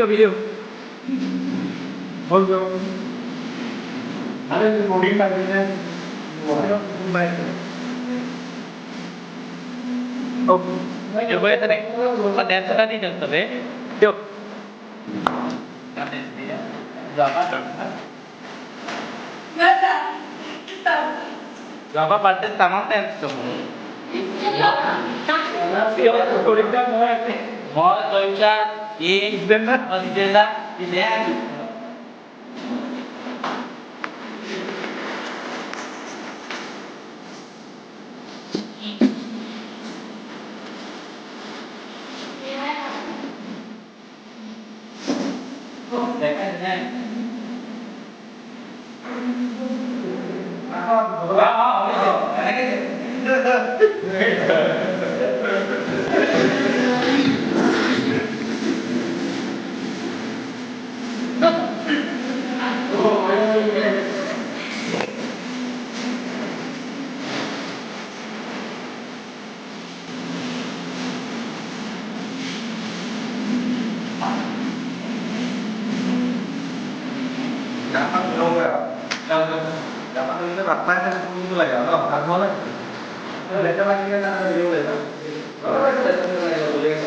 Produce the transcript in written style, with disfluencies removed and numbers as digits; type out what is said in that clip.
video. Hold on. Ada recording lagi nih. Baik. Oh, coba ya tadi. Dance tadi contoh deh. Yuk. Gapa parte tamang dance tuh. Yuk, recording kan mau toilet di jendela di dance. Dapat dong ya. Dapat ini rata kan itu lah ya. Oh, kan mana? Lihat lagi kan ada video ya. Oh, ada video.